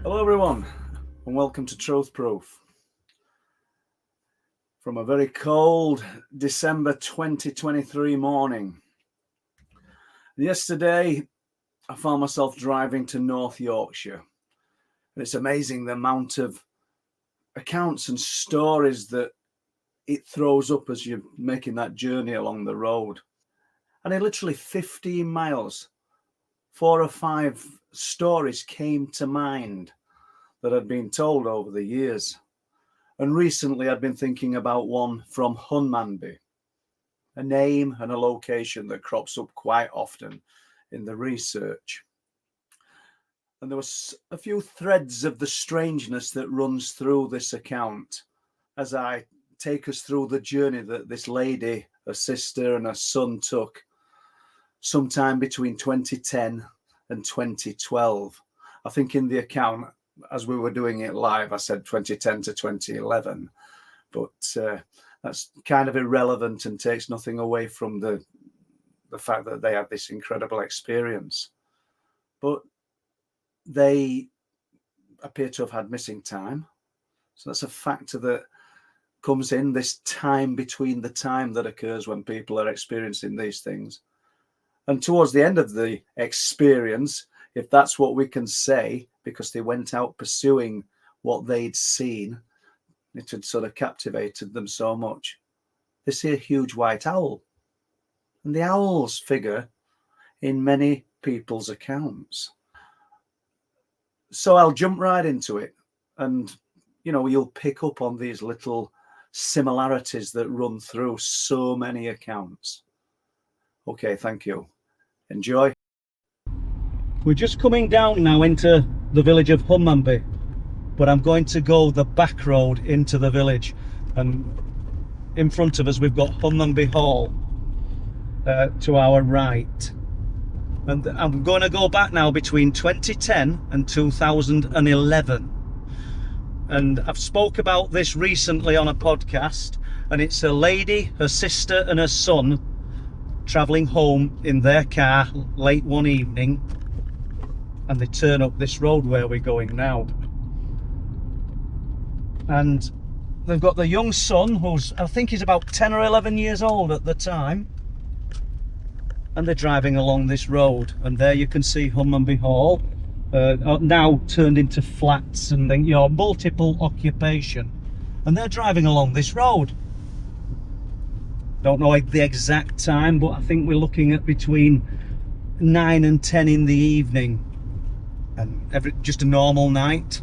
Hello everyone and welcome to Truth Proof. From a very cold December 2023 morning. Yesterday I found myself driving to North Yorkshire. And it's amazing the amount of accounts and stories that it throws up as you're making that journey along the road. And in literally 15 miles, 4 or 5 stories came to mind that had been told over the years. And recently I'd been thinking about one from Hunmanby, a name and a location that crops up quite often in the research. And there was a few threads of the strangeness that runs through this account as I take us through the journey that this lady, her sister and her son took sometime between 2010 and 2012. I think in the account, as we were doing it live, I said 2010 to 2011, but that's kind of irrelevant and takes nothing away from the fact that they had this incredible experience. But they appear to have had missing time. So that's a factor that comes in, this time between the time that occurs when people are experiencing these things. And towards the end of the experience, if that's what we can say, because they went out pursuing what they'd seen, it had sort of captivated them so much. They see a huge white owl. And the owls figure in many people's accounts. So I'll jump right into it. And, you know, you'll pick up on these little similarities that run through so many accounts. Okay, thank you. Enjoy. We're just coming down now into the village of Hunmanby, but I'm going to go the back road into the village, and in front of us we've got Hunmanby Hall to our right, and I'm going to go back now between 2010 and 2011, and I've spoke about this recently on a podcast, and it's a lady, her sister and her son travelling home in their car late one evening, and they turn up this road where we're going now. And they've got the young son, who's, I think he's about 10 or 11 years old at the time. And they're driving along this road. And there you can see Hunmanby Hall, now turned into flats and then, you know, multiple occupation. And they're driving along this road. Don't know the exact time, but I think we're looking at between 9 and 10 in the evening. And just a normal night.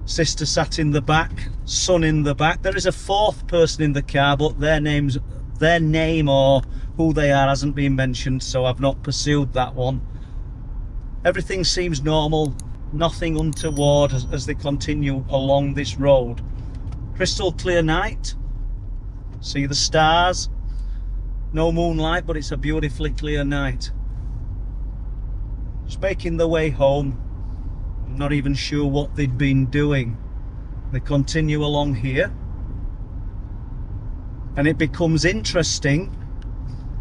Sister sat in the back, son in the back. There is a fourth person in the car, but their name or who they are hasn't been mentioned, so I've not pursued that one. Everything seems normal, nothing untoward as they continue along this road. Crystal clear night. See the stars. No moonlight, but it's a beautifully clear night. Just making their way home. I'm not even sure what they'd been doing. They continue along here. And it becomes interesting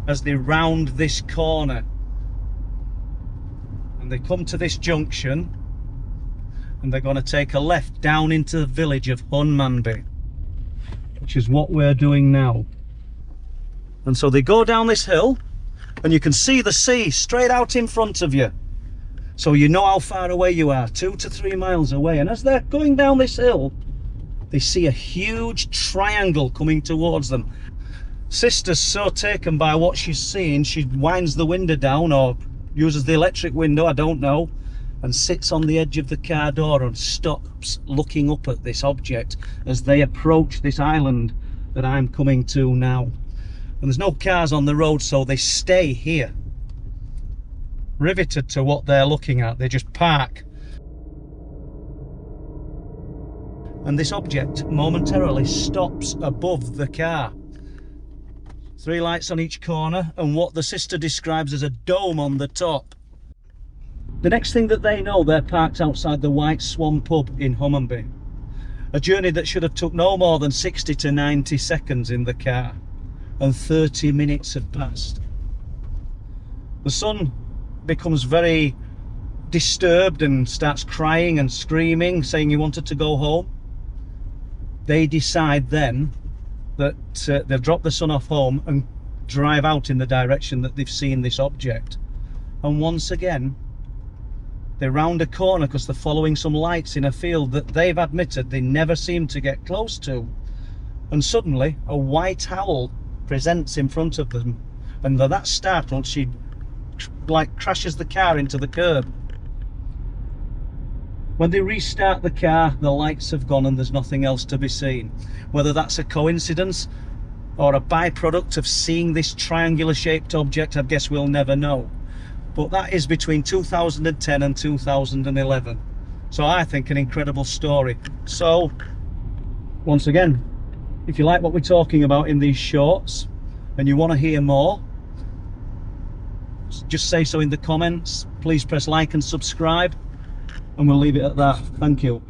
as they round this corner. And they come to this junction. And they're going to take a left down into the village of Hunmanby, which is what we're doing now. And so they go down this hill, and you can see the sea straight out in front of you. So you know how far away you are, 2 to 3 miles away. And as they're going down this hill, they see a huge triangle coming towards them. Sister's so taken by what she's seeing, she winds the window down or uses the electric window, I don't know, and sits on the edge of the car door and stops looking up at this object as they approach this island that I'm coming to now. And there's no cars on the road, so they stay here, riveted to what they're looking at. They just park. And this object momentarily stops above the car. 3 lights on each corner and what the sister describes as a dome on the top. The next thing that they know, they're parked outside the White Swan pub in Hunmanby. A journey that should have took no more than 60 to 90 seconds in the car, and 30 minutes had passed. The son becomes very disturbed and starts crying and screaming, saying he wanted to go home. They decide then that they'll drop the son off home and drive out in the direction that they've seen this object. And once again, they round a corner because they're following some lights in a field that they've admitted they never seem to get close to. And suddenly a white owl presents in front of them, and they're that startled she like crashes the car into the curb. When they restart the car, the lights have gone and there's nothing else to be seen. Whether that's a coincidence or a byproduct of seeing this triangular shaped object, I guess we'll never know. But that is between 2010 and 2011. So I think an incredible story. So once again, if you like what we're talking about in these shorts and you want to hear more, just say so in the comments. Please press like and subscribe, and we'll leave it at that. Thank you.